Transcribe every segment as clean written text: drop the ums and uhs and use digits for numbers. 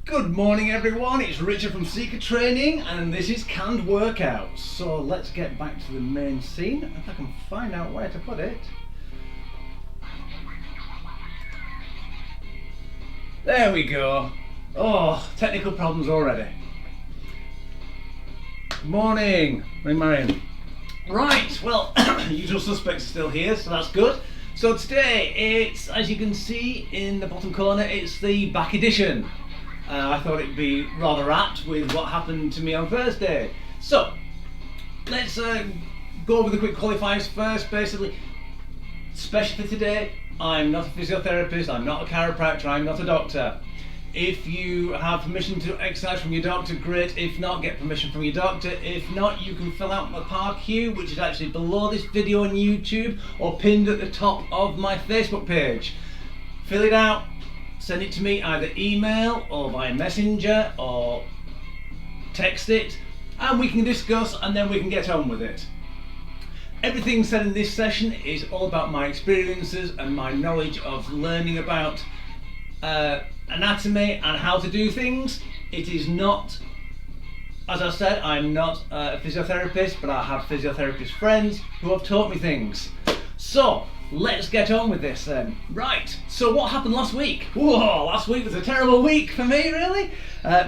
Good morning everyone, it's Richard from Seeker Training and this is Canned Workouts. So let's get back to the main scene, if I can find out where to put it. There we go. Oh, technical problems already. Morning, Marion. Right, well, usual suspects are still here, so that's good. So today it's, as you can see in the bottom corner, it's the back edition. I thought it'd be rather apt with what happened to me on Thursday. So, let's go over the quick qualifiers first. Basically, especially for today, I'm not a physiotherapist, I'm not a chiropractor, I'm not a doctor. If you have permission to exercise from your doctor, great. If not, get permission from your doctor. If not, you can fill out my PARQ, which is actually below this video on YouTube or pinned at the top of my Facebook page. Fill it out. Send it to me either email or via messenger or text it and we can discuss and then we can get on with it. Everything said in this session is all about my experiences and my knowledge of learning about anatomy and how to do things. It is not, as I said, I'm not a physiotherapist, but I have physiotherapist friends who have taught me things. So, let's get on with this then. Right, so what happened last week? Whoa, last week was a terrible week for me, really.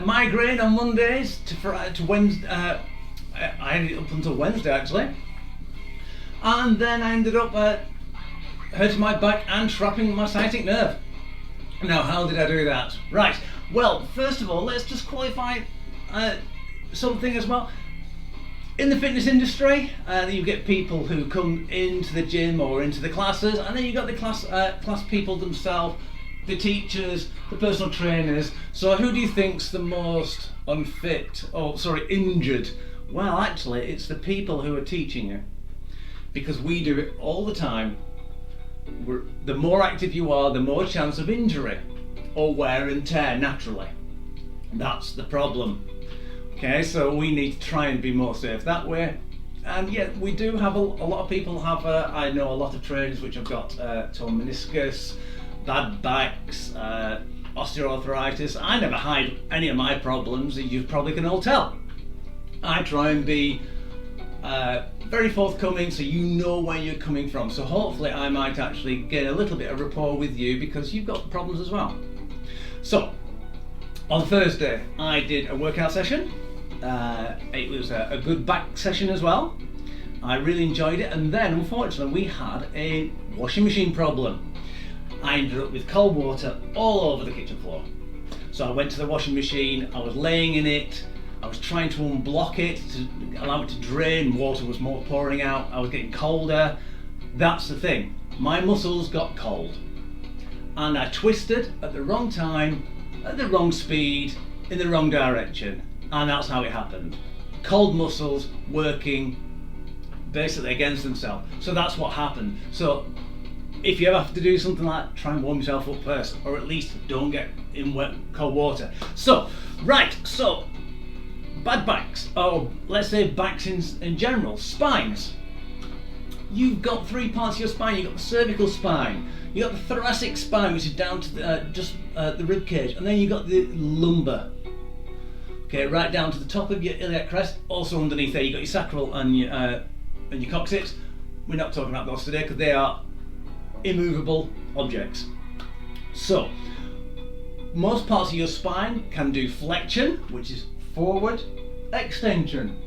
Migraine on Mondays to Wednesday. I had it up until Wednesday actually. And then I ended up hurting my back and trapping my sciatic nerve. Now, how did I do that? Right, well, first of all, let's just qualify something as well. In the fitness industry, you get people who come into the gym or into the classes, and then you got the class people themselves, the teachers, the personal trainers. So who do you think's the most unfit, injured? Well, actually, it's the people who are teaching you, because we do it all the time. The more active you are, the more chance of injury or wear and tear naturally. That's the problem. Okay, so we need to try and be more safe that way. And yet we do have a lot of people have, I know a lot of trainers which have got torn meniscus, bad backs, osteoarthritis. I never hide any of my problems, as you probably can all tell. I try and be very forthcoming so you know where you're coming from. So hopefully I might actually get a little bit of rapport with you because you've got problems as well. So, on Thursday I did a workout session. It was a good back session as well. I really enjoyed it, and then unfortunately we had a washing machine problem. I ended up with cold water all over the kitchen floor. So I went to the washing machine, I was laying in it, I was trying to unblock it to allow it to drain, water was more pouring out, I was getting colder. That's the thing, my muscles got cold and I twisted at the wrong time, at the wrong speed, in the wrong direction. And that's how it happened. Cold muscles working basically against themselves. So that's what happened. So if you ever have to do something like that, try and warm yourself up first, or at least don't get in wet cold water. So, right, so bad backs, or let's say backs in general, spines. You've got three parts of your spine. You've got the cervical spine, you've got the thoracic spine, which is down to the rib cage, and then you've got the lumbar. Okay, right down to the top of your iliac crest. Also underneath there, you've got your sacral and your coccyx. We're not talking about those today because they are immovable objects. So, most parts of your spine can do flexion, which is forward, extension,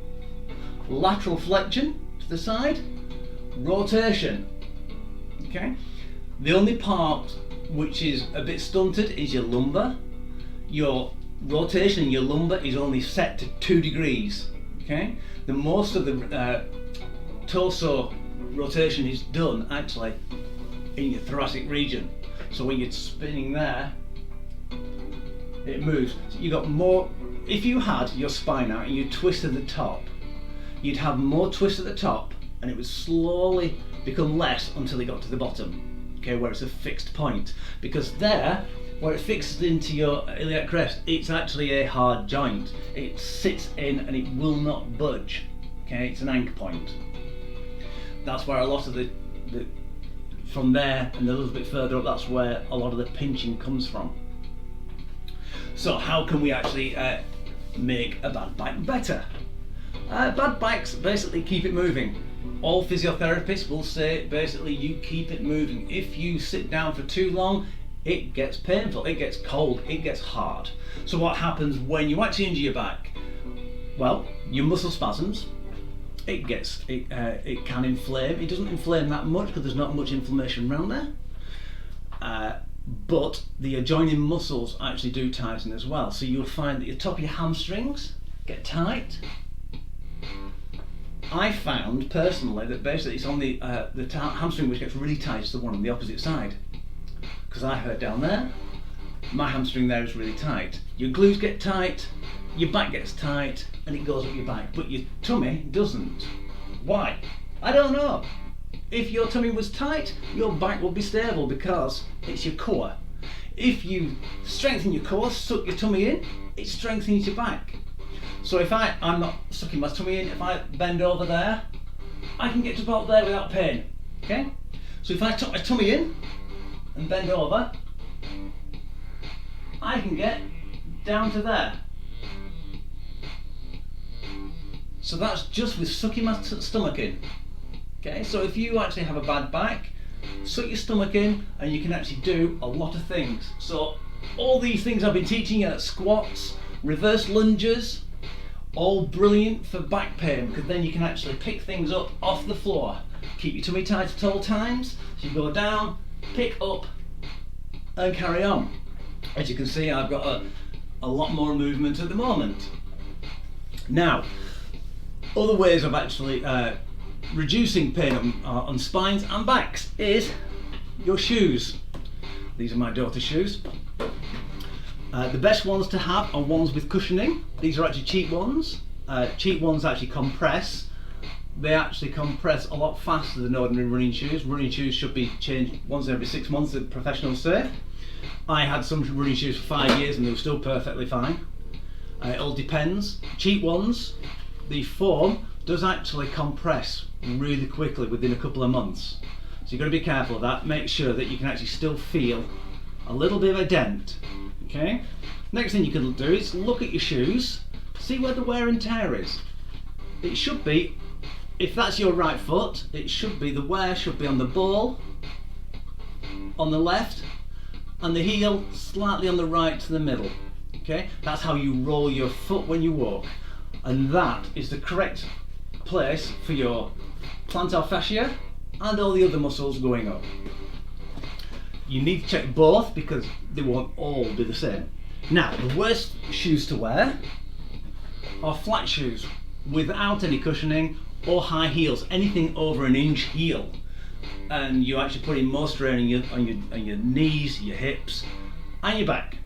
lateral flexion to the side, rotation. Okay, the only part which is a bit stunted is your lumbar. Your rotation in your lumbar is only set to 2 degrees. Okay, the most of the torso rotation is done actually in your thoracic region. So when you're spinning there, it moves. So you got more. If you had your spine out and you twisted the top, you'd have more twist at the top, and it would slowly become less until it got to the bottom. Okay, where it's a fixed point, because there, where it fixes into your iliac crest, it's actually a hard joint. It sits in and it will not budge. Okay, it's an anchor point. That's where a lot of the from there and a little bit further up, that's where a lot of the pinching comes from. So how can we actually make a bad back better? Bad backs, basically keep it moving. All physiotherapists will say basically you keep it moving. If you sit down for too long, it gets painful, it gets cold, it gets hard. So what happens when you actually injure your back? Well, your muscle spasms, it can inflame. It doesn't inflame that much because there's not much inflammation around there. But the adjoining muscles actually do tighten as well. So you'll find that your top of your hamstrings get tight. I found personally that basically it's on the hamstring which gets really tight is the one on the opposite side. Because I hurt down there, my hamstring there is really tight. Your glutes get tight, your back gets tight, and it goes up your back, but your tummy doesn't. Why? I don't know. If your tummy was tight, your back would be stable because it's your core. If you strengthen your core, suck your tummy in, it strengthens your back. So if I'm not sucking my tummy in, if I bend over there, I can get to about there without pain. Okay? So if I tuck my tummy in and bend over, I can get down to there. So that's just with sucking my stomach in. Okay, so if you actually have a bad back, suck your stomach in and you can actually do a lot of things. So all these things I've been teaching you, squats, reverse lunges, all brilliant for back pain because then you can actually pick things up off the floor. Keep your tummy tight at all times. So you go down, pick up and carry on. As you can see, I've got a lot more movement at the moment. Now, other ways of actually reducing pain on spines and backs is your shoes. These are my daughter's shoes. The best ones to have are ones with cushioning. These are actually cheap ones. Cheap ones actually compress. They actually compress a lot faster than ordinary running shoes. Running shoes should be changed once every 6 months, the professionals say. I had some running shoes for 5 years and they were still perfectly fine. It all depends. Cheap ones, the foam does actually compress really quickly within a couple of months. So you've got to be careful of that. Make sure that you can actually still feel a little bit of a dent. Okay? Next thing you can do is look at your shoes, see where the wear and tear is. It should be, if that's your right foot, it should be, the wear should be on the ball, on the left, and the heel slightly on the right to the middle. Okay? That's how you roll your foot when you walk. And that is the correct place for your plantar fascia and all the other muscles going up. You need to check both because they won't all be the same. Now, the worst shoes to wear are flat shoes without any cushioning or high heels, anything over an inch heel. And you actually put in more strain on your knees, your hips, and your back.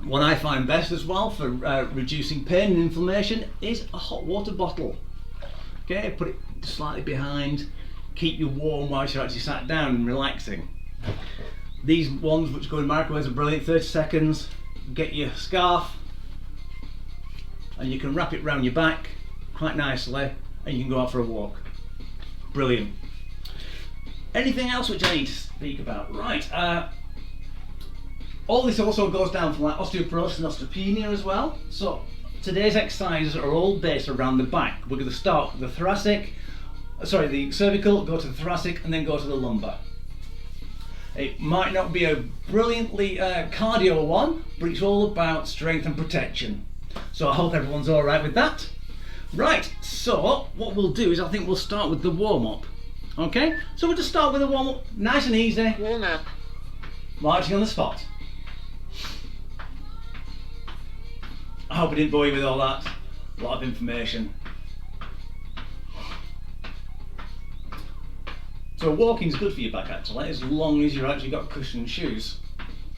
What I find best as well for reducing pain and inflammation is a hot water bottle. Okay, put it slightly behind, keep you warm whilst you're actually sat down and relaxing. These ones which go in microwaves are brilliant, 30 seconds, get your scarf and you can wrap it around your back quite nicely and you can go out for a walk. Brilliant. Anything else which I need to speak about? Right, all this also goes down for like osteoporosis and osteopenia as well. So today's exercises are all based around the back. We're going to start with the cervical, go to the thoracic, and then go to the lumbar. It might not be a brilliantly cardio one, but it's all about strength and protection. So I hope everyone's all right with that. Right, so what we'll do is I think we'll start with the warm-up. Okay, so we'll just start with a warm-up, nice and easy. Warm-up. Marching on the spot. I hope I didn't bore you with all that. A lot of information. So walking's good for your back actually, as long as you've actually got cushioned shoes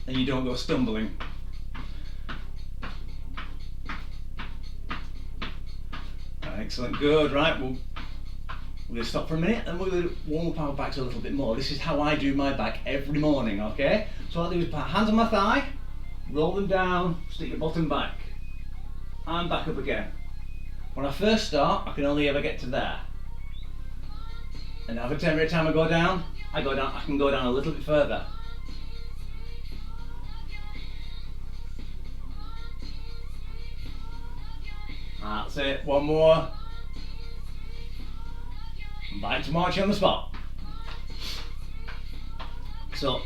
and you don't go stumbling. Excellent, good, right, we're going to stop for a minute and we're going to warm up our backs a little bit more. This is how I do my back every morning, okay? So what I'll do is put hands on my thigh, roll them down, stick your bottom back, and back up again. When I first start, I can only ever get to there. And every time I go down, I can go down a little bit further. That's it, one more. Back to marching on the spot. So,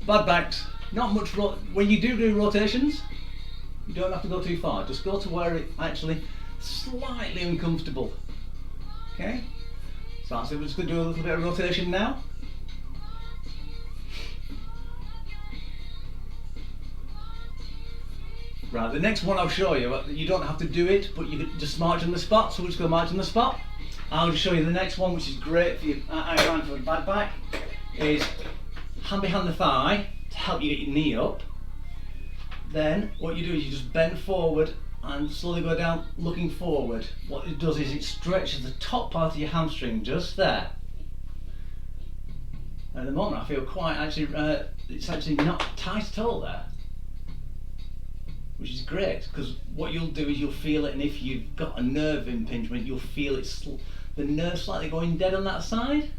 bad backs, not much, when you do rotations, you don't have to go too far, just go to where it's actually slightly uncomfortable. Okay, so that's it, we're just going to do a little bit of rotation now. Right, the next one I'll show you, you don't have to do it, but you can just march on the spot, so we're just going to march on the spot. I'll just show you the next one, which is great for your for the bad back, is hand behind the thigh to help you get your knee up. Then what you do is you just bend forward and slowly go down looking forward. What it does is it stretches the top part of your hamstring just there. At the moment I feel quite actually, it's actually not tight at all there, which is great, because what you'll do is you'll feel it, and if you've got a nerve impingement you'll feel it, the nerve slightly going dead on that side.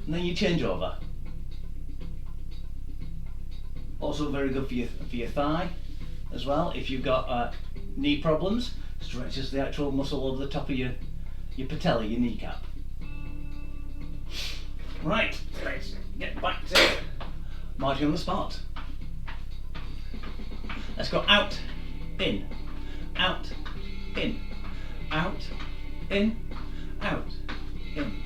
And then you change over. Also very good for your thigh as well. If you've got knee problems, stretches the actual muscle over the top of your patella, your kneecap. Right, let's get back to marching on the spot. Let's go out, in, out, in, out, in, out, in.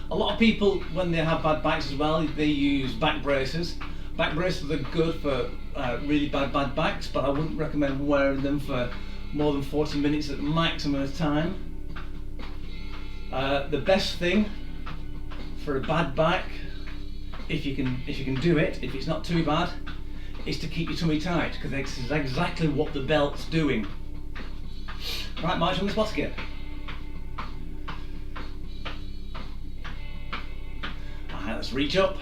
A lot of people, when they have bad backs as well, they use back braces. Back braces are good for really bad backs, but I wouldn't recommend wearing them for more than 40 minutes at the maximum of time. The best thing for a bad back, if you can do it, if it's not too bad, is to keep your tummy tight, because this is exactly what the belt's doing. Right, march on the spot again. Alright, let's reach up.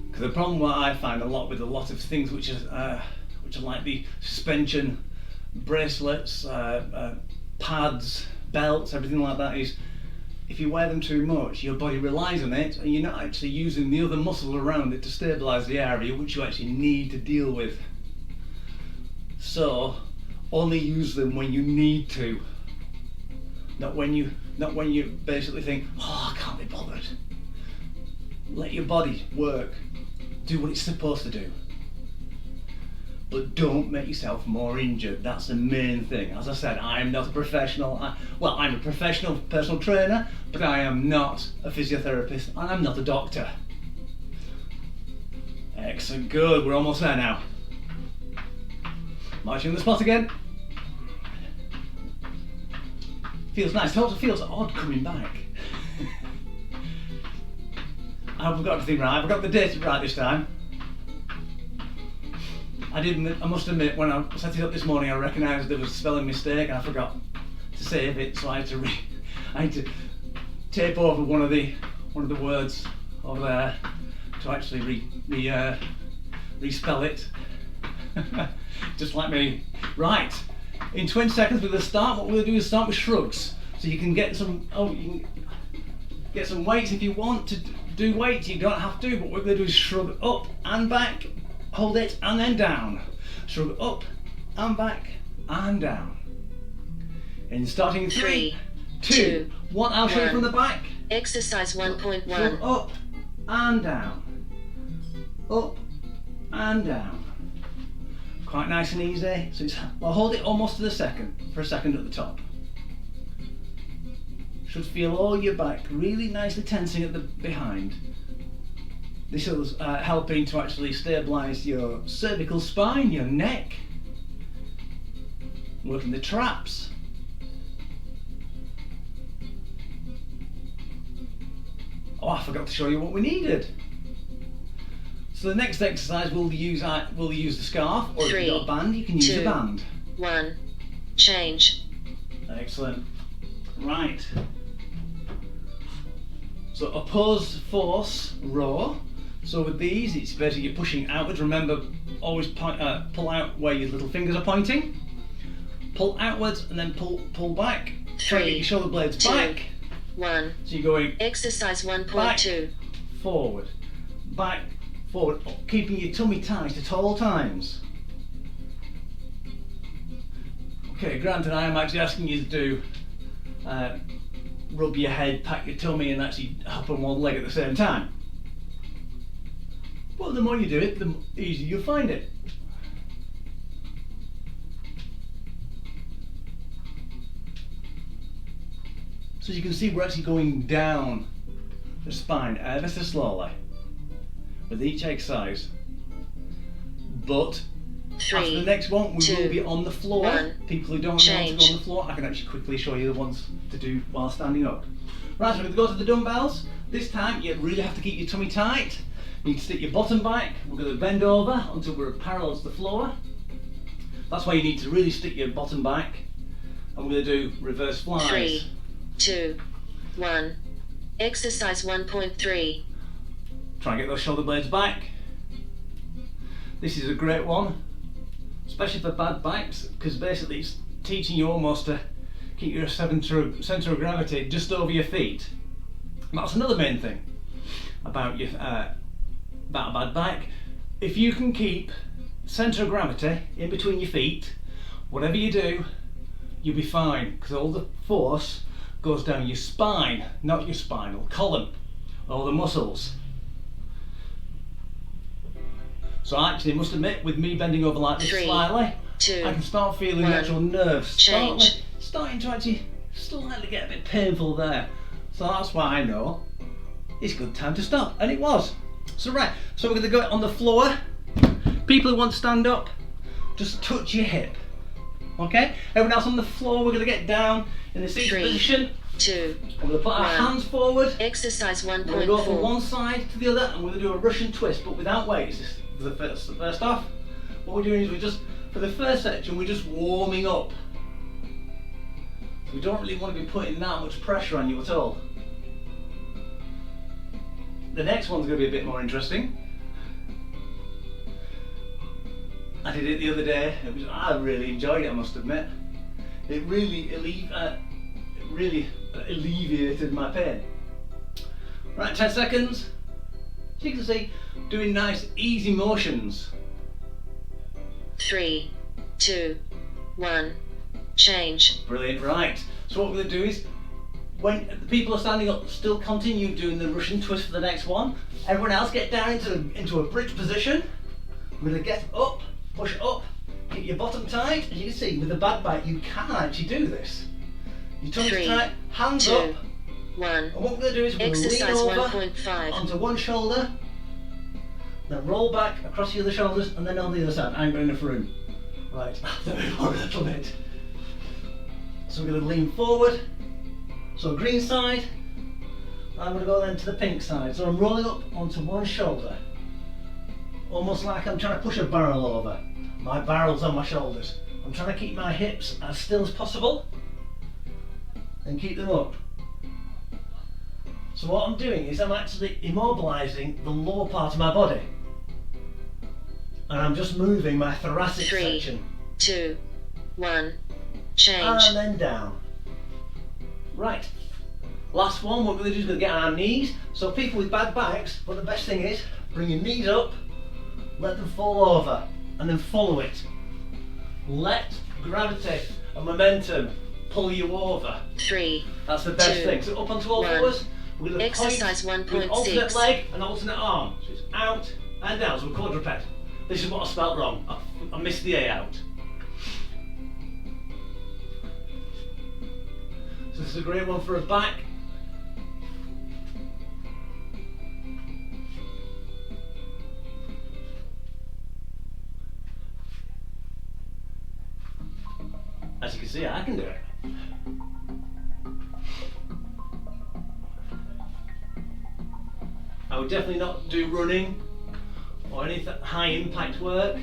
Because the problem what I find a lot with a lot of things which are like the suspension, bracelets, pads, belts, everything like that, is if you wear them too much, your body relies on it and you're not actually using the other muscles around it to stabilise the area which you actually need to deal with. So only use them when you need to, not when you basically think, oh, I can't be bothered. Let your body work, do what it's supposed to do, but don't make yourself more injured. That's the main thing. As I said, I am not a professional, I'm a professional personal trainer, but I am not a physiotherapist and I'm not a doctor. Excellent, good, we're almost there now. Marching on the spot again. Feels nice, it also feels odd coming back. I haven't got everything right, I've got the date right this time. I must admit, when I set it up this morning, I recognised there was a spelling mistake and I forgot to save it, so I had to tape over one of the words over there to actually respell it. Just like me. Right, in 20 seconds we're going to start. What we're going to do is start with shrugs. So you can get some, you can get some weights if you want to do weights. You don't have to, but what we're going to do is shrug up and back, hold it and then down. Shrug up and back and down. And starting in 3, 2, 1. I'll show you from the back. Exercise 1.1. Shrug up and down. Up and down. Quite nice and easy. So I'll hold it almost for a second at the top. Should feel all your back really nicely tensing at the behind. This is helping to actually stabilise your cervical spine, your neck, working the traps. Oh, I forgot to show you what we needed. So the next exercise we'll use the scarf, or 3, if you've got a band, you can use 2, a band. 1. Change. Excellent. Right. So oppose force row. So with these, it's basically you're pushing outwards. Remember, always pull out where your little fingers are pointing. Pull outwards and then pull back. Try to get your shoulder blades back. 1. So you're going Exercise back, 1.2. forward, back, forward, keeping your tummy tight at all times. Okay, granted, I am actually asking you to do rub your head, pat your tummy, and actually hop on one leg at the same time. But the more you do it, the easier you'll find it. So as you can see, we're actually going down the spine ever so slowly with each exercise. But after the next one, we will be on the floor. 1. People who don't want to go on the floor, I can actually quickly show you the ones to do while standing up. Right, so we're going to go to the dumbbells. This time, you really have to keep your tummy tight. You need to stick your bottom back. We're going to bend over until we're parallel to the floor. That's why you need to really stick your bottom back. And we're going to do reverse flies. 3, 2, 1. Exercise 1.3. Try and get those shoulder blades back. This is a great one, especially for bad backs, because basically it's teaching you almost to keep your centre of gravity just over your feet. And that's another main thing about your about a bad back. If you can keep centre of gravity in between your feet, whatever you do, you'll be fine, because all the force goes down your spine, not your spinal column, all the muscles. So actually, I must admit, with me bending over like this 3, slightly, 2, I can start feeling 1. the actual nerves starting to actually slightly get a bit painful there. So that's why I know it's a good time to stop, and it was. So right, so we're going to go on the floor. People who want to stand up, just touch your hip. Okay? Everyone else on the floor, we're going to get down in the seated 3, position. 2, We're going to put our 1. hands forward. Exercise We're going to go from 1.4. one side to the other, and we're going to do a Russian twist, but without weights. This is the first off. What we're doing is for the first section, we're just warming up. We don't really want to be putting that much pressure on you at all. The next one's going to be a bit more interesting. I did it the other day. I really enjoyed it, I must admit. It really alleviated my pain. Right, 10 seconds. As you can see, doing nice easy motions. 3, 2, 1. Change. Brilliant, right. So what we're going to do is, when the people are standing up, still continue doing the Russian twist for the next one. Everyone else get down into a bridge position. We're going to get up, push up, keep your bottom tight. As you can see, with the bad back, you can actually do this. Your tummy's 3, tight, hands 2, up. 1. And what we're going to do is we're going to lean Exercise over 1.5. onto one shoulder, then roll back across the other shoulders, and then on the other side. I'm going enough room. Right, there we go, a little bit. So we're going to lean forward. So green side. I'm going to go then to the pink side. So I'm rolling up onto one shoulder, almost like I'm trying to push a barrel over. My barrel's on my shoulders. I'm trying to keep my hips as still as possible and keep them up. So what I'm doing is I'm actually immobilising the lower part of my body, and I'm just moving my thoracic 3, section. 2, 1. Change. And then down. Right. Last one, what we're going to do is we're going to get on our knees. So people with bad backs, well, the best thing is bring your knees up, let them fall over, and then follow it. Let gravity and momentum pull you over. 3. That's the best 2, thing. So up onto all 1. fours. We're going to Exercise point with alternate 1.6. leg and alternate arm. So it's out and down. So quadruped. This is what I spelled wrong. I missed the A out. So this is a great one for a back. As you can see, I can do it. I would definitely not do running or any high impact work.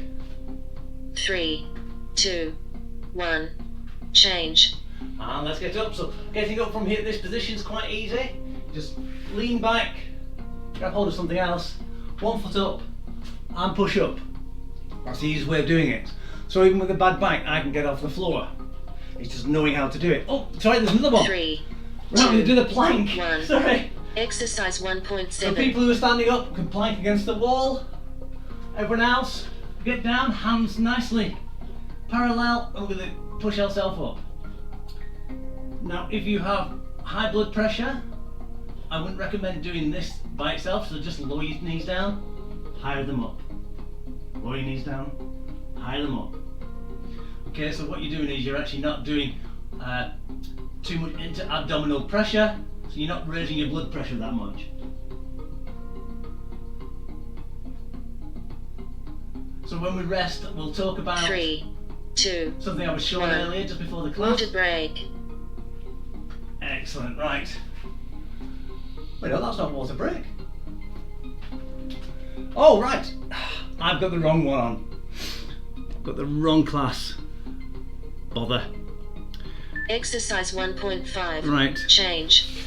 3, 2, 1. Change. And let's get up. So getting up from here, this position is quite easy. Just lean back, grab hold of something else, 1 foot up and push up. That's the easiest way of doing it. So even with a bad back, I can get off the floor. It's just knowing how to do it. Oh, sorry, there's another one. 3, Right, I'm going to do the plank. 1. Sorry. Exercise So 1.7. people who are standing up can plank against the wall. Everyone else, get down, hands nicely parallel, and we're going to push ourselves up. Now, if you have high blood pressure, I wouldn't recommend doing this by itself, so just lower your knees down, higher them up. Lower your knees down, higher them up. Okay, so what you're doing is you're actually not doing too much into abdominal pressure, so you're not raising your blood pressure that much. So when we rest, we'll talk about 3, 2, something I was showing 1. earlier just before the class. Water break. Excellent, right. Wait, no, that's not water break. Oh, right. I've got the wrong one on. Got the wrong class. Bother. Exercise 1.5. Right. Change.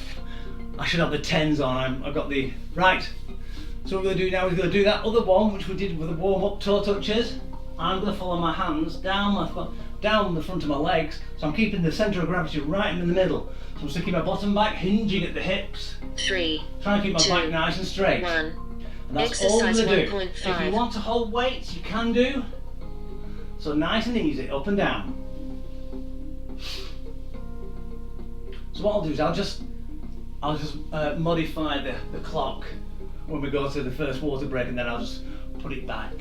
I should have the 10s on. I've got the... Right. So what we're going to do now is we're going to do that other one, which we did with the warm-up toe touches. I'm going to follow my hands down the front of my legs, so I'm keeping the centre of gravity right in the middle. So I'm sticking my bottom back, hinging at the hips, 3, trying to keep my 2, back nice and straight. 1. And that's all I'm Exercise going to do. 1.5. If you want to hold weights, you can do. So nice and easy, up and down. So what I'll do is I'll just modify the clock when we go to the first water break, and then I'll just put it back.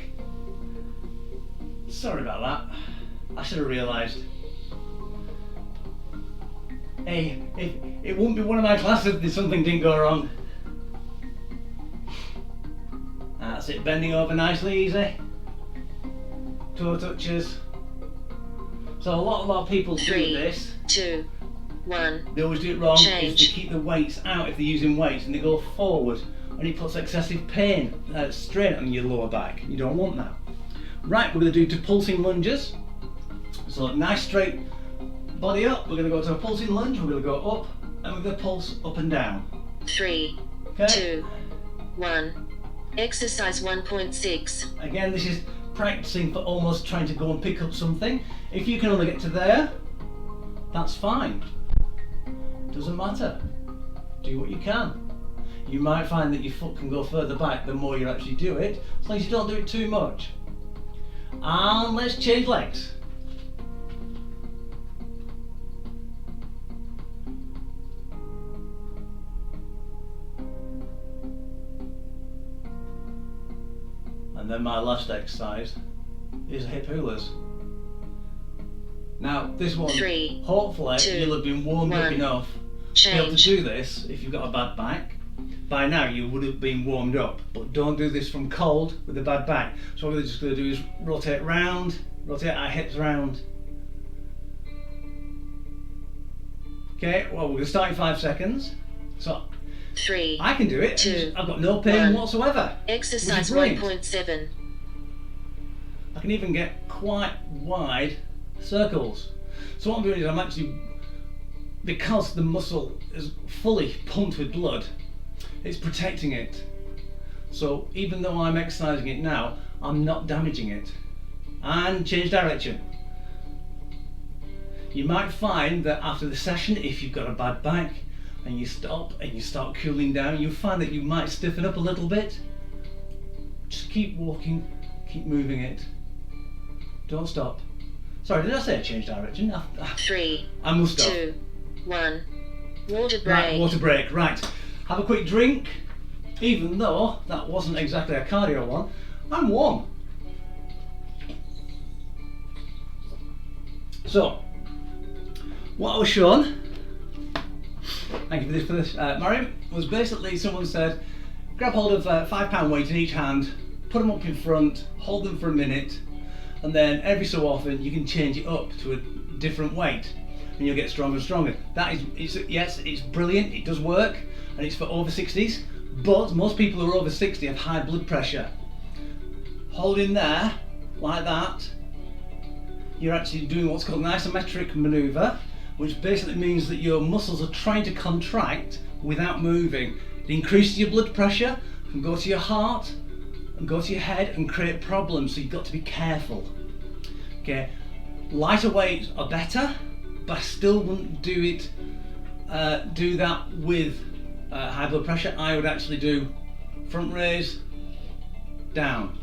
Sorry about that. I should have realised. Hey, it wouldn't be one of my classes if something didn't go wrong. That's it, bending over nicely, easy. Toe touches. So a lot of people 3, do this. 2, 1. They always do it wrong, Change. is to keep the weights out if they're using weights, and they go forward, and it puts excessive pain, strain on your lower back. You don't want that. Right, we're going to do pulsing lunges. So nice straight body up, we're going to go to a pulsing lunge, we're going to go up, and we're going to pulse up and down. 3, Okay? 2, 1. Exercise 1.6. Again, this is practicing for almost trying to go and pick up something. If you can only get to there, that's fine. Doesn't matter. Do what you can. You might find that your foot can go further back the more you actually do it, as long as you don't do it too much. And let's change legs. And then my last exercise is hip hula's. Now this one, 3, hopefully 2, you'll have been warmed up 1. enough to be able to Change. do this. If you've got a bad back, by now you would have been warmed up, but don't do this from cold with a bad back. So what we're just going to do is rotate round, rotate our hips round. Okay, well we're going to start in 5 seconds. So 3. I can do it, 2, I've got no pain 1. whatsoever. Exercise brilliant. 1.7. I can even get quite wide circles. So what I'm doing is I'm actually, because the muscle is fully pumped with blood, it's protecting it. So even though I'm exercising it now, I'm not damaging it. And change direction. You might find that after the session, if you've got a bad back and you stop and you start cooling down, you'll find that you might stiffen up a little bit. Just keep walking, keep moving it. Don't stop. Sorry, did I say change direction? 3, I must stop. 2, 1. Water break. Right, water break, right. Have a quick drink, even though that wasn't exactly a cardio one. I'm warm. So, what I was shown, thank you for this, Mariam, was basically someone said, grab hold of a £5 weight in each hand, put them up in front, hold them for a minute, and then every so often you can change it up to a different weight, and you'll get stronger and stronger. That is, yes, it's brilliant, it does work, and it's for over 60s, but most people who are over 60 have high blood pressure. Hold in there, like that, you're actually doing what's called an isometric manoeuvre, which basically means that your muscles are trying to contract without moving. It increases your blood pressure, can go to your heart, and go to your head and create problems, so you've got to be careful. Okay, lighter weights are better, but I still wouldn't do that with high blood pressure. I would actually do front raise, down,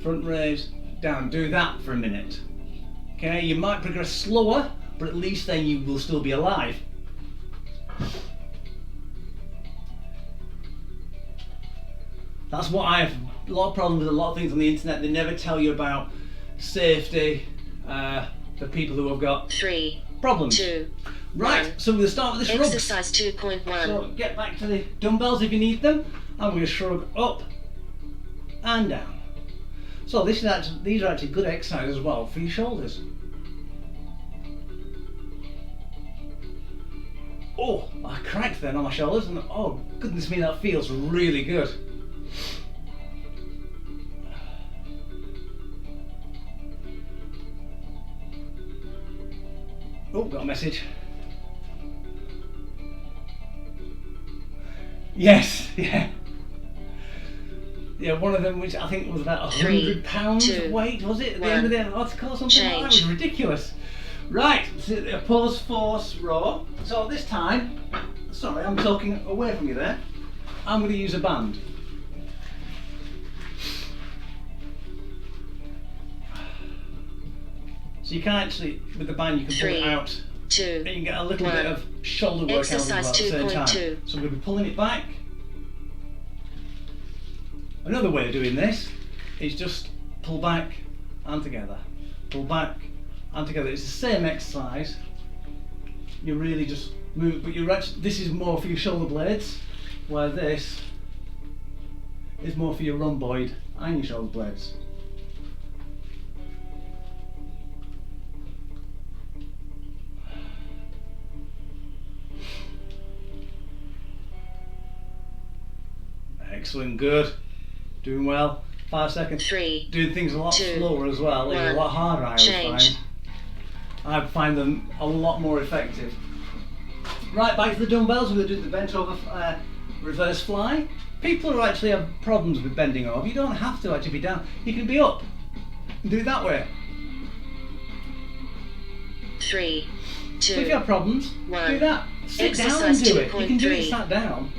front raise, down. Do that for a minute. Okay, you might progress slower, but at least then you will still be alive. That's what I have a lot of problems with a lot of things on the internet. They never tell you about safety for people who have got 3, problems. 2, Right, 1. so we'll start with the shrugs. Exercise 2.1. So get back to the dumbbells if you need them. I'm going to shrug up and down. So these are actually good exercises as well for your shoulders. Oh, I cracked then on my shoulders, and oh goodness me, that feels really good. Oh, got a message. Yes, yeah. Yeah, one of them, which I think was about 100 pounds weight, was it? At the end of the article or something like that? It was ridiculous. Right, so a pause force row. So this time, sorry, I'm talking away from you there. I'm going to use a band. So you can actually, with the band, you can pull it out. 2, and you can get a little bit of shoulder work out as well at the same time. So I'm going to be pulling it back. Another way of doing this is just pull back and together. Pull back and together. It's the same exercise. You really just move, but you're actually, this is more for your shoulder blades, where this is more for your rhomboid and your shoulder blades. Excellent, good. Doing well. 5 seconds. 3, doing things a lot 2, slower as well. They're a lot harder, I would find. I find them a lot more effective. Right, back to the dumbbells. We're going to do the bent over reverse fly. People who actually have problems with bending over, you don't have to actually be down. You can be up. Do it that way. 3, 2, so if you have problems, 1. do that. Sit down and do it. You can do it sat down.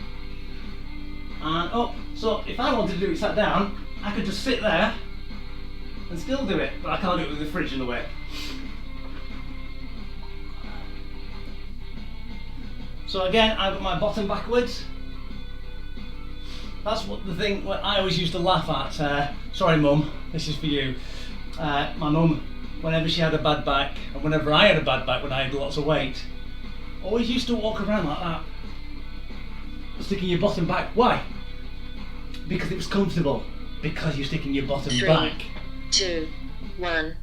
And up. So if I wanted to do it sat down, I could just sit there and still do it, but I can't do it with the fridge in the way. So again, I've got my bottom backwards. That's what the thing what I always used to laugh at. Sorry mum, this is for you. My mum, whenever she had a bad back, and whenever I had a bad back when I had lots of weight, always used to walk around like that, sticking your bottom back. Why? Because it was comfortable. Because you're sticking your bottom 3, back. 2, 1.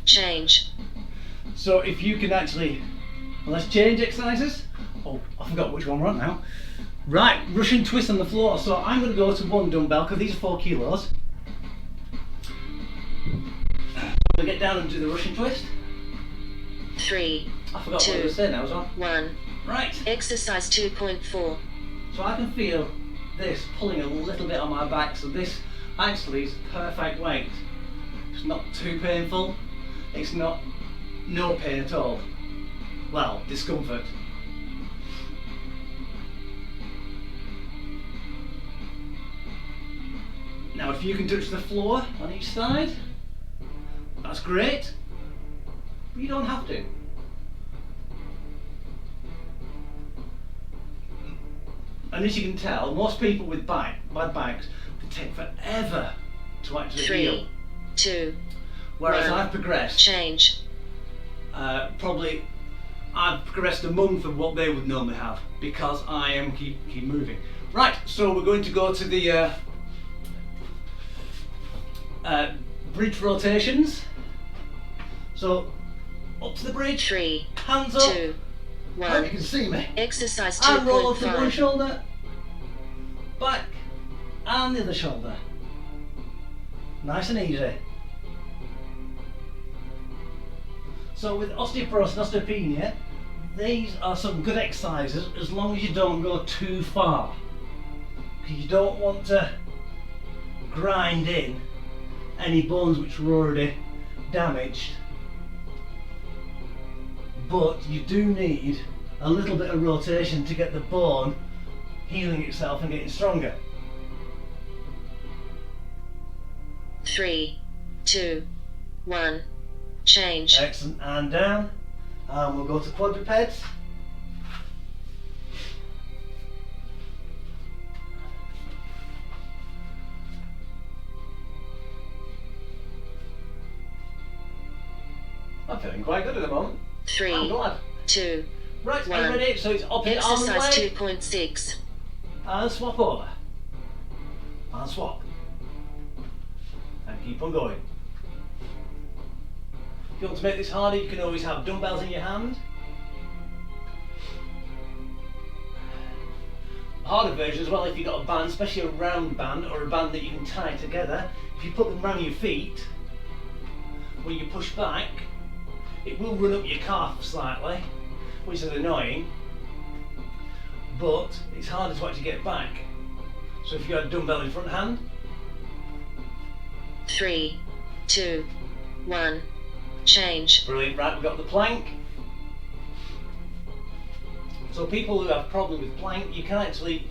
Change. So if you can actually, well, let's change exercises. Oh, I forgot which one we're on now. Right, Russian twist on the floor. So I'm going to go to one dumbbell because these are 4 kilos. I'm going to get down and do the Russian twist. 3, I forgot 2, what I was saying now as well. 1. Right. Exercise 2.4. So I can feel this pulling a little bit on my back. So this actually is perfect weight. It's not too painful. It's not no pain at all. Well, discomfort. Now if you can touch the floor on each side, that's great, but you don't have to. And as you can tell, most people with bad backs, they take forever to actually 3, heal. 2, Whereas 1. I've progressed, Change. probably I've progressed a month of what they would normally have because I am keep moving. Right, so we're going to go to the bridge rotations. So up to the bridge, 3, hands up. 2, I hope 1. you can see me. Exercise And roll to one 2.5. shoulder, back, and the other shoulder. Nice and easy. So with osteoporosis and osteopenia, these are some good exercises as long as you don't go too far. Because you don't want to grind in any bones which were already damaged, but you do need a little bit of rotation to get the bone healing itself and getting stronger. 3, 2, 1, change. Excellent, and down, and we'll go to quadrupeds. I'm feeling quite good at the moment. 3, I'm glad. 2, Right, 1. are you ready? So it's opposite arm and Exercise leg. 2.6. And swap over. And swap. And keep on going. If you want to make this harder, you can always have dumbbells in your hand. Harder version as well, if you've got a band, especially a round band or a band that you can tie together, if you put them around your feet, when you push back, it will run up your calf slightly, which is annoying, but it's harder to actually get back. So if you had a dumbbell in front hand, 3, 2, 1, change. brilliant. Right, we've got the plank. So people who have problem with plank, you can actually,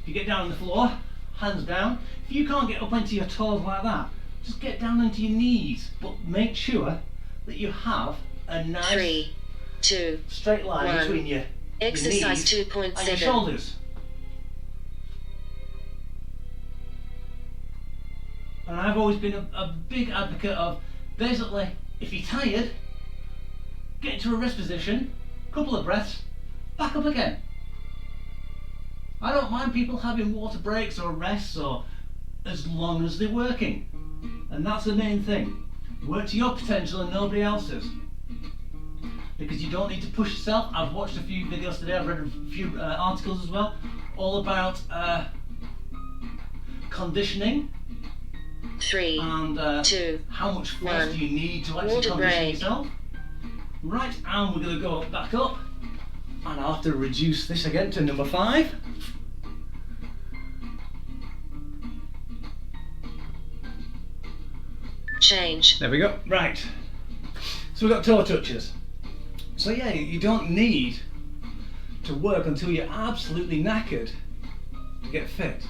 if you get down on the floor, hands down, if you can't get up into your toes like that, just get down into your knees, but make sure that you have a nice 3, 2, straight line 1. between your Exercise knees and your 2.7. shoulders. And I've always been a big advocate of, basically, if you're tired, get into a rest position, couple of breaths, back up again. I don't mind people having water breaks or rests, or as long as they're working. And that's the main thing. Work to your potential and nobody else's. Because you don't need to push yourself. I've watched a few videos today, I've read a few articles as well, all about conditioning 3, and 2, how much force 1. do you need to actually Water condition break. yourself. Right, and we're going to go back up, and I'll have to reduce this again to number 5. Change. There we go. Right, so we've got toe touches. So yeah, you don't need to work until you're absolutely knackered to get fit.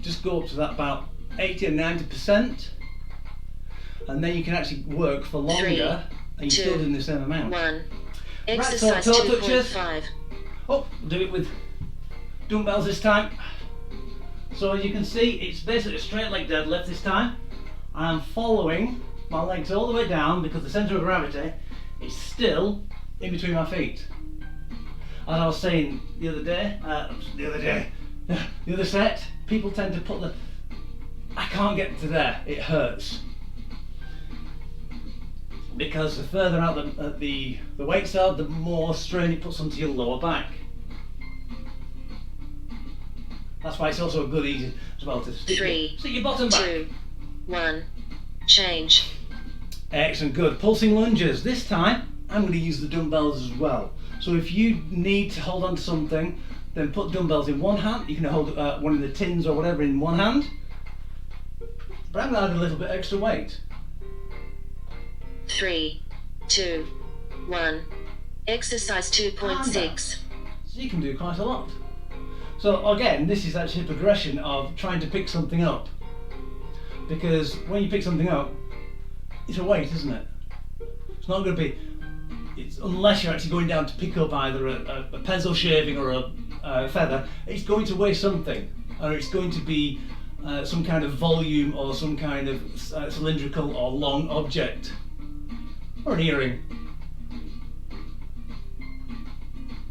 Just go up to that about 80 or 90%, and then you can actually work for longer, 3, and you're 2, still doing the same amount. 1. Right, Exercise so toe touches. 2.5. Oh, we'll do it with dumbbells this time. So as you can see, it's basically a straight leg deadlift this time. I'm following my legs all the way down because the centre of gravity is still in between my feet. As I was saying the other set, people tend to put I can't get to there, it hurts. Because the further out the weights are, the more strain it puts onto your lower back. That's why it's also good easy as well to stick 3, your bottom back. 2, 1, change. Excellent, good. Pulsing lunges. This time, I'm going to use the dumbbells as well. So if you need to hold on to something, then put dumbbells in one hand. You can hold one of the tins or whatever in one hand. But I'm going to add a little bit extra weight. 3, 2, 1. Exercise 2.6. So you can do quite a lot. So again, this is actually a progression of trying to pick something up. Because when you pick something up, it's a weight, isn't it? It's not going to be, unless you're actually going down to pick up either a pencil shaving or a feather, it's going to weigh something. Or it's going to be some kind of volume or some kind of cylindrical or long object. Or an earring.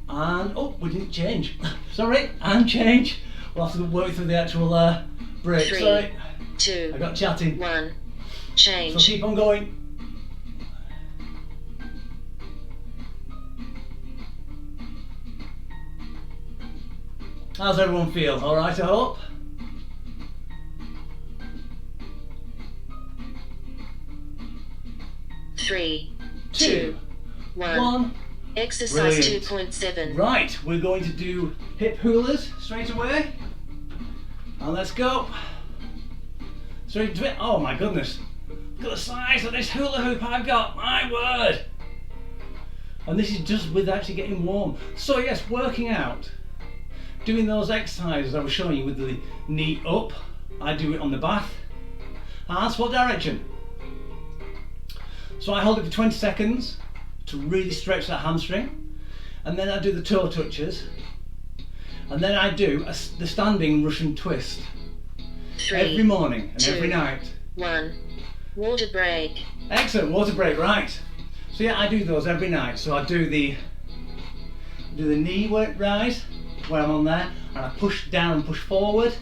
And, oh, we didn't change. Sorry, and change. We'll have to work through the actual break. 3, Sorry, 2, I got chatting. 1. So Change. keep on going. How's everyone feel? All right, I hope. Three, 2, 2, 1. 1. Exercise Brilliant. 2.7. Right, we're going to do hip hulas straight away. And let's go. straight into it. Oh my goodness. Look at the size of this hula hoop I've got, my word. And this is just with actually getting warm. So yes, working out, doing those exercises I was showing you with the knee up, I do it on the bath. And that's what direction? So I hold it for 20 seconds to really stretch that hamstring. And then I do the toe touches. And then I do the standing Russian twist. 3, every morning and 2, every night. 1. Water break. Excellent, water break, right. So yeah, I do those every night. So I do the knee rise, where I'm on there, and I push down and push forward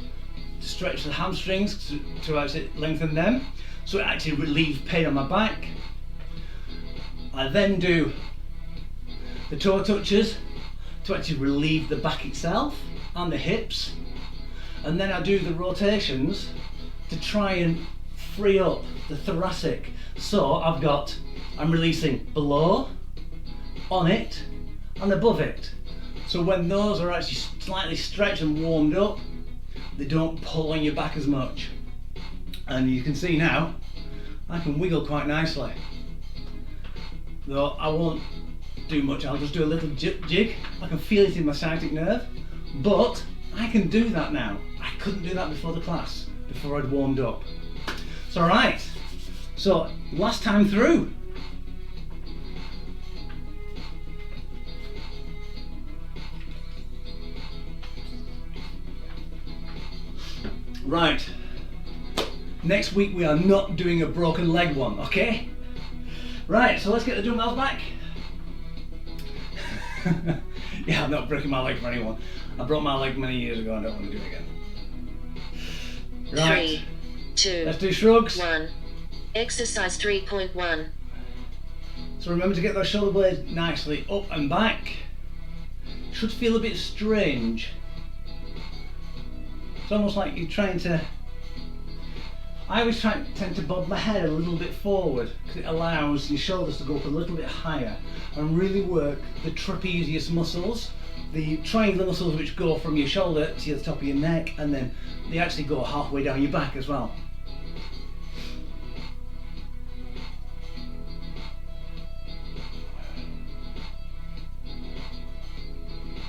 to stretch the hamstrings to actually lengthen them. So it actually relieves pain on my back. I then do the toe touches to actually relieve the back itself and the hips. And then I do the rotations to try and free up the thoracic. So I'm releasing below, on it, and above it. So when those are actually slightly stretched and warmed up, they don't pull on your back as much. And you can see now, I can wiggle quite nicely. Though I won't do much, I'll just do a little jig. I can feel it in my sciatic nerve, but I can do that now. I couldn't do that before the class, before I'd warmed up. So right, so last time through. Right, next week we are not doing a broken leg one, okay? Right, so let's get the dumbbells back. Yeah, I'm not breaking my leg for anyone. I broke my leg many years ago and I don't want to do it again. Right, 3, 2, let's do shrugs. 1. Exercise 3.1. So remember to get those shoulder blades nicely up and back. Should feel a bit strange. It's almost like you're trying to... I always tend to bob my head a little bit forward because it allows your shoulders to go up a little bit higher and really work the trapezius muscles, the triangular muscles which go from your shoulder to the top of your neck, and then they actually go halfway down your back as well.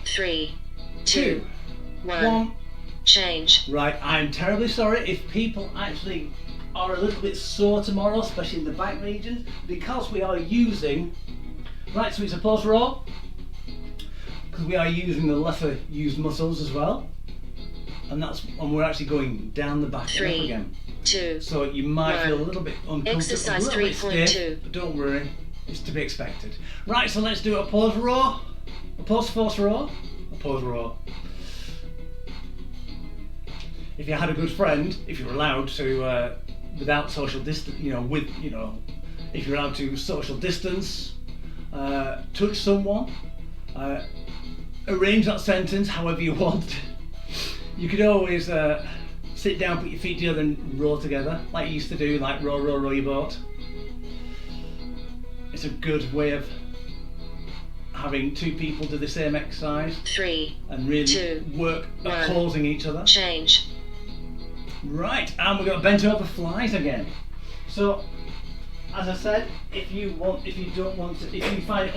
Three, two, 1. 1. Change. Right, I'm terribly sorry if people actually are a little bit sore tomorrow, especially in the back region, because we are using, right, so it's a pause row, because we are using the lesser used muscles as well, and we're actually going down the back and up 3, again. 2. So you might 1. feel a little bit uncomfortable, Exercise a little bit 3.2. stiff, but don't worry, it's to be expected. Right, so let's do a pause row, a pause force row, a pause row. If you had a good friend, if you're allowed to, without social distance, if you're allowed to social distance, touch someone, arrange that sentence however you want. You could always sit down, put your feet together and row together, like you used to do, like row, row, row your boat. It's a good way of having two people do the same exercise 3, and really 2, work 1. opposing each other. Change. Right, and we've got bent over flies again. So, as I said, if you find it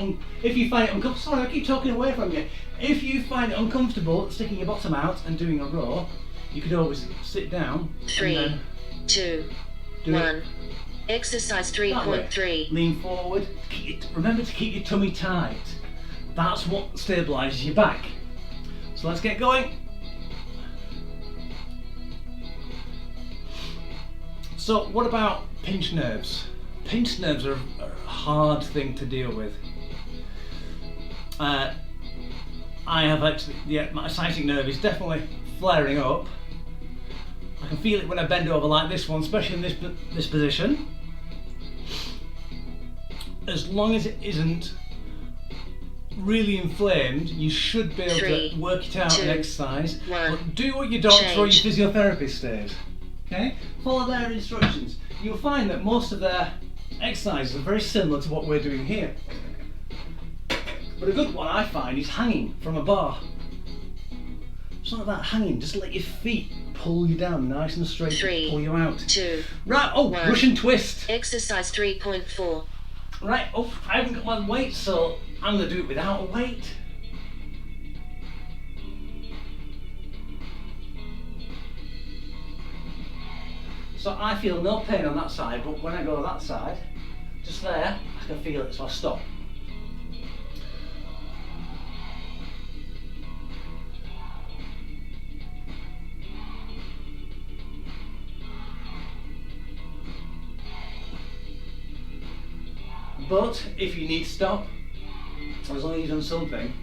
uncomfortable, sorry, I keep talking away from you. If you find it uncomfortable sticking your bottom out and doing a row, you could always sit down. 3, and then 2, do 1. it Exercise that way. 3.3. Lean forward. Remember to keep your tummy tight. That's what stabilises your back. So let's get going. So what about pinched nerves? Pinched nerves are a hard thing to deal with. I have actually, my sciatic nerve is definitely flaring up. I can feel it when I bend over like this one, especially in this position. As long as it isn't really inflamed, you should be able 3, to work it out 2, and exercise. 1. But do what your doctor or your Change. physiotherapist says. Okay? Follow their instructions. You'll find that most of their exercises are very similar to what we're doing here. But a good one I find is hanging from a bar. It's not about hanging, just let your feet pull you down nice and straight, Three, pull you out. 2, Right, oh, 1. Russian twist. Exercise 3.4. Right, oh, I haven't got my weight, so I'm going to do it without a weight. So I feel no pain on that side, but when I go that side, just there, I can feel it, so I stop. But if you need to stop, as long as you've done something,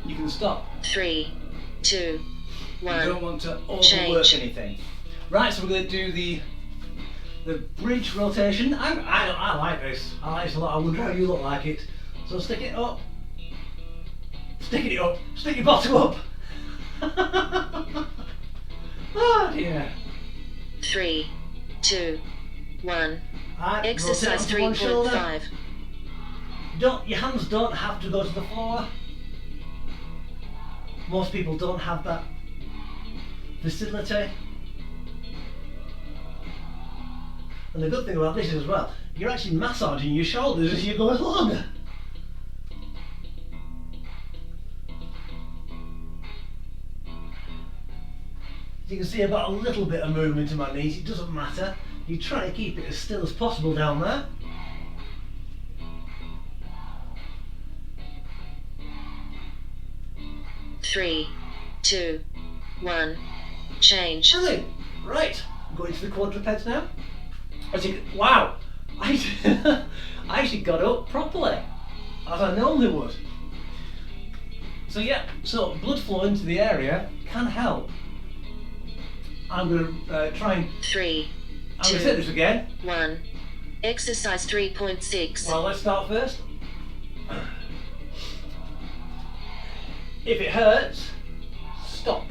you can stop. 3, 2, 1. You don't want to overwork Change. anything. Right, so we're going to do the bridge rotation. I like this. I like this a lot. I wonder how you look like it. So stick it up. Stick it up. Stick your bottom up. Oh dear. 3, 2, 1. Right, Exercise rotate onto one shoulder. 3.5. Your hands don't have to go to the floor. Most people don't have that facility. And the good thing about this is as well, you're actually massaging your shoulders as you go along. As you can see, I've got a little bit of movement in my knees. It doesn't matter. You try to keep it as still as possible down there. Three, 2, 1. Change. Brilliant. Right, I'm going to the quadrupeds now. Wow, I actually got up properly, as I normally would. So yeah, so blood flow into the area can help. I'm going to try and... 3, I'm going to say this again. 1. Exercise 3.6. Well, let's start first. If it hurts, stop.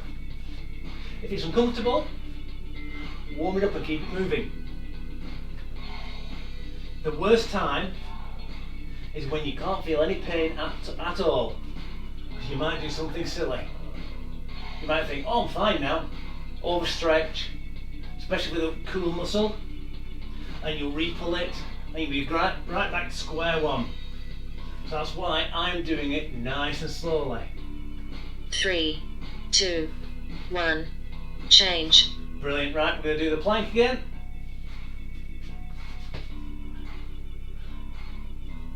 If it's uncomfortable, warm it up and keep it moving. The worst time is when you can't feel any pain at all. Because you might do something silly. You might think, oh, I'm fine now. Overstretch, especially with a cool muscle, and you'll re-pull it, and you'll be right back to square one. So that's why I'm doing it nice and slowly. 3, 2, 1. Change. Brilliant. Right, we're going to do the plank again.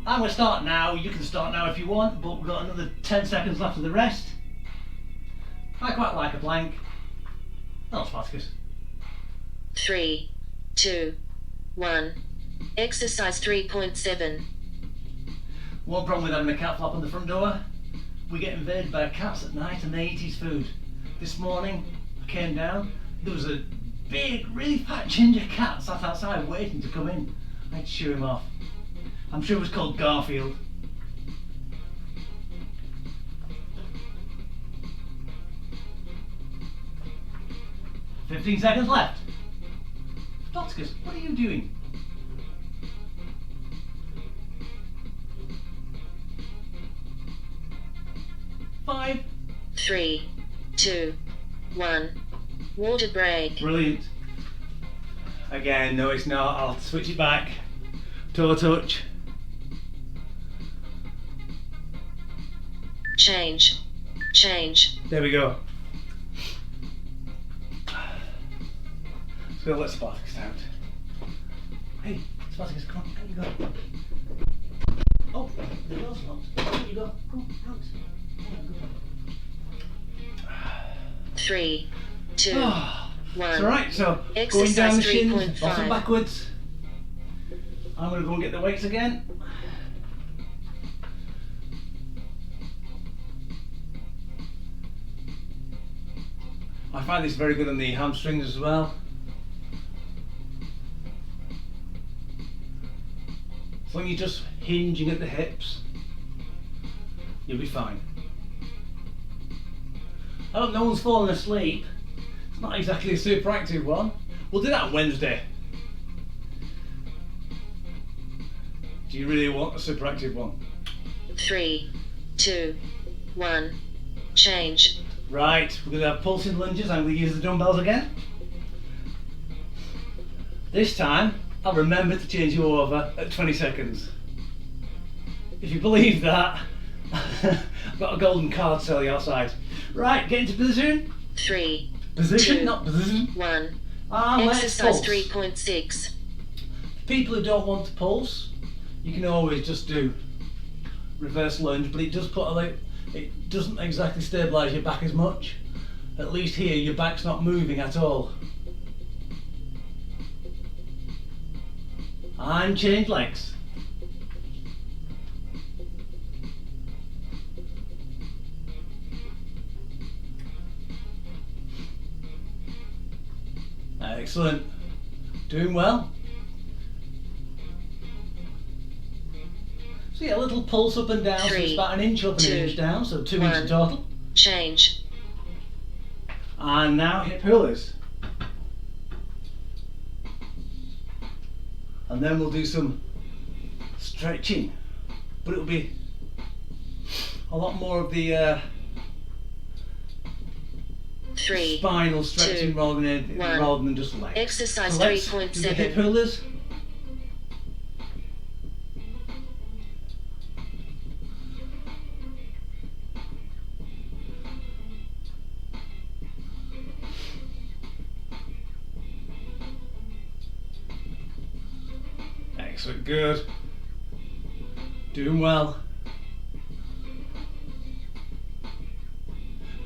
I'm going to start now. You can start now if you want, but we've got another 10 seconds left of the rest. I quite like a plank. Oh, Spartacus. 3, 2, 1. Exercise 3.7. One problem with having a cat flap on the front door, we get invaded by cats at night and they eat his food. This morning, I came down, there was a big, really fat ginger cat sat outside waiting to come in. I had to shoo him off. I'm sure it was called Garfield. "15 seconds left. Spartacus, what are you doing?" "5. 3, 2, 1. Water break. Brilliant. Again, no it's not. I'll switch it back. Toe touch. Change. Change. There we go. Let's go let Spartacus out. Hey, Spartacus, come on, out you go. Oh, the door's locked. Out you go. Go, out. Oh, 3, 2, good. 1. It's alright, so going down the shins, bottom backwards. I'm going to go and get the weights again. I find this very good on the hamstrings as well. As long as you're just hinging at the hips, you'll be fine. I hope no one's fallen asleep. It's not exactly a super active one. We'll do that on Wednesday. Do you really want a super active one? 3, 2, 1. Change. Right, we're going to have pulsing lunges. I'm going to use the dumbbells again. This time, I'll remember to change you over at 20 seconds. If you believe that, I've got a golden card to sell you outside. Right, get into position. 3, Position, 2, not position. 1. And let's Exercise pulse. 3.6. People who don't want to pulse, you can always just do reverse lunge, but it does put it doesn't exactly stabilise your back as much. At least here, your back's not moving at all. And change legs. Excellent. Doing well. So yeah, a little pulse up and down, so it's 3, about an inch up and 2, an inch down, so 2 1. inches total. Change. And now hip hurlers. And then we'll do some stretching, but it'll be a lot more of the 3, spinal stretching 2, rather than 1. just legs. Exercise So let's do the hip 3.7. hurlers. Excellent, good. Doing well.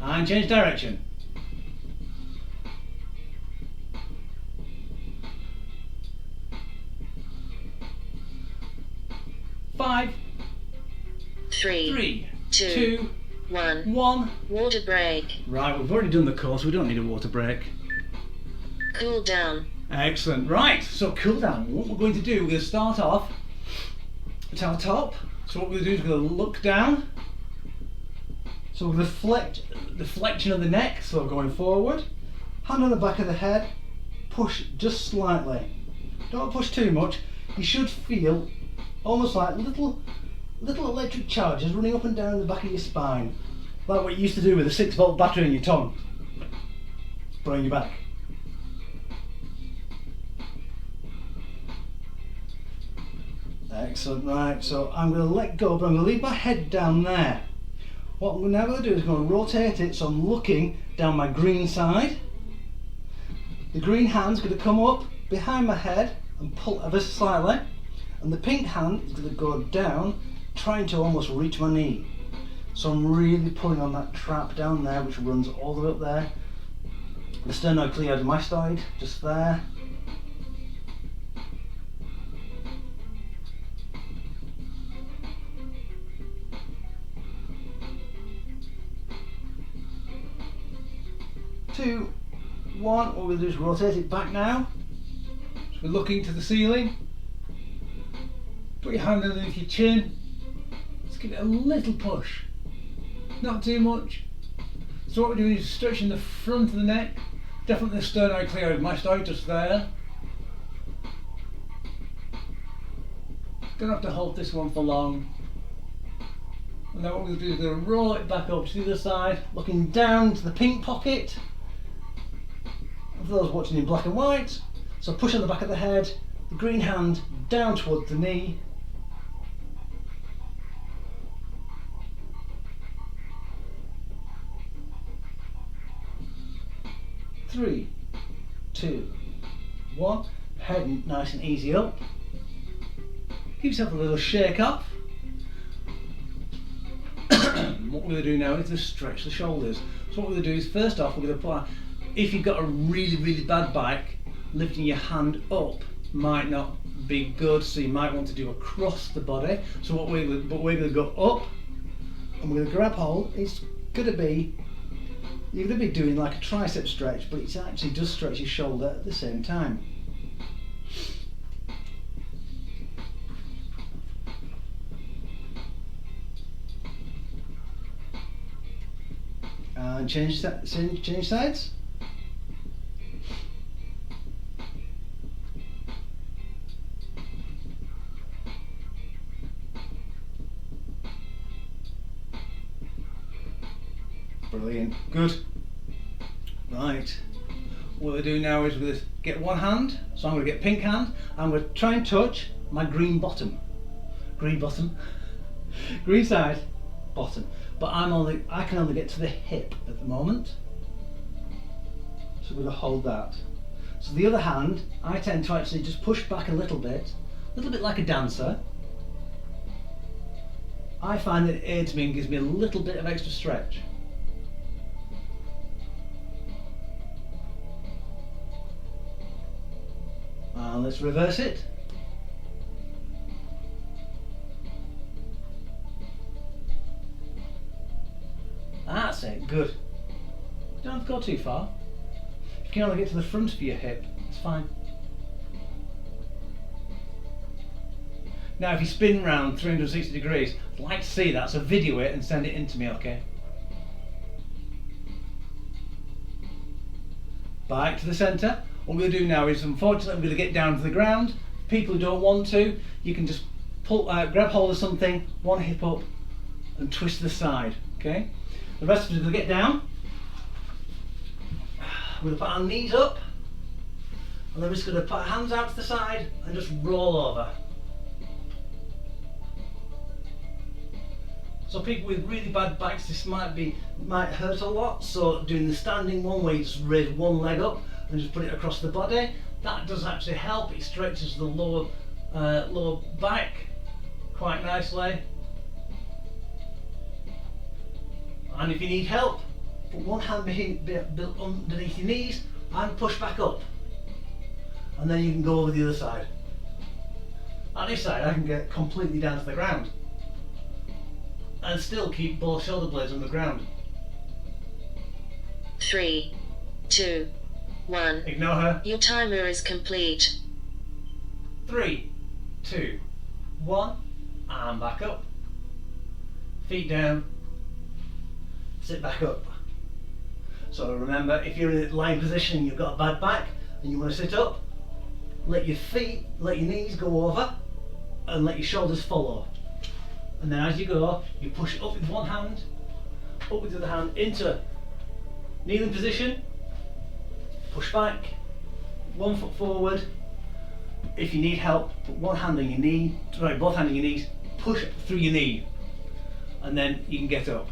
And change direction. Five, 3, 3, 2, 2, 1. 1. Water break. Right, we've already done the course, we don't need a water break. Cool down. Excellent. Right, so cool down. What we're going to do, we're going to start off at our top. So what we're going to do is we're going to look down. So we're going to deflect the flexion of the neck, so going forward. Hand on the back of the head, push just slightly. Don't push too much. You should feel almost like little electric charges running up and down the back of your spine. Like what you used to do with a 6-volt battery in your tongue. But on your back. Excellent, right, so I'm going to let go, but I'm going to leave my head down there. What I'm now going to do is I'm going to rotate it so I'm looking down my green side. The green hand's going to come up behind my head and pull ever so slightly, and the pink hand is going to go down, trying to almost reach my knee. So I'm really pulling on that trap down there, which runs all the way up there. The sternocleidomastoid, just there. Two, one. What we'll do is rotate it back now. So we're looking to the ceiling. Put your hand underneath your chin. Let's give it a little push. Not too much. So what we're doing is stretching the front of the neck. Definitely the sternocleidomastoid just there. Don't have to hold this one for long. And then what we'll do is we're going to roll it back up to the other side, looking down to the pink pocket. And for those watching in black and white, so push on the back of the head, the green hand down towards the knee. Three, two, one. Head nice and easy up. Give yourself a little shake off. What we're going to do now is to stretch the shoulders. So what we're going to do is first off we're going to apply, if you've got a really bad back, lifting your hand up might not be good, so you might want to do across the body. So what we're going to go up and we're going to grab hold. It's going to be, you're going to be doing like a tricep stretch, but it actually does stretch your shoulder at the same time. And change sides. Brilliant, good. Right, what we're doing now is we're going to get one hand, so I'm going to get pink hand, I'm going to try and touch my green bottom. Green bottom? Green side, bottom. But I can only get to the hip at the moment. So we're going to hold that. So the other hand, I tend to actually just push back a little bit like a dancer. I find that it aids me and gives me a little bit of extra stretch. And let's reverse it. That's it, good. Don't have to go too far. If you can only get to the front of your hip, it's fine. Now if you spin round 360 degrees, I'd like to see that, so video it and send it in to me, okay? Back to the centre. What we're going to do now is, unfortunately, I'm going to get down to the ground. People who don't want to, you can just grab hold of something, one hip up, and twist to the side, okay? The rest of us are going to get down. We're going to put our knees up, and then we're just going to put our hands out to the side and just roll over. So people with really bad backs, this might hurt a lot. So doing the standing one where you just raise one leg up and just put it across the body, that does actually help. It stretches the lower back quite nicely. And if you need help, put one hand underneath your knees and push back up. And then you can go over the other side. On this side, I can get completely down to the ground and still keep both shoulder blades on the ground. 3, 2, 1. Ignore her. Your timer is complete. 3, 2, 1, and back up. Feet down. Sit back up. So remember, if you're in a lying position and you've got a bad back and you want to sit up, let your knees go over and let your shoulders follow. And then as you go, you push up with one hand, up with the other hand into kneeling position, push back, 1 foot forward. If you need help, put one hand on your knee, both hands on your knees, push through your knee, and then you can get up.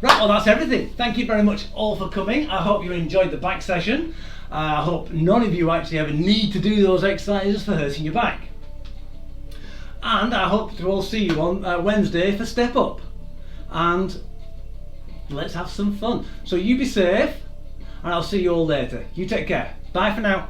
Right, well that's everything. Thank you very much all for coming. I hope you enjoyed the back session. I hope none of you actually ever need to do those exercises for hurting your back. And I hope to all see you on Wednesday for Step Up. And let's have some fun. So you be safe, and I'll see you all later. You take care. Bye for now.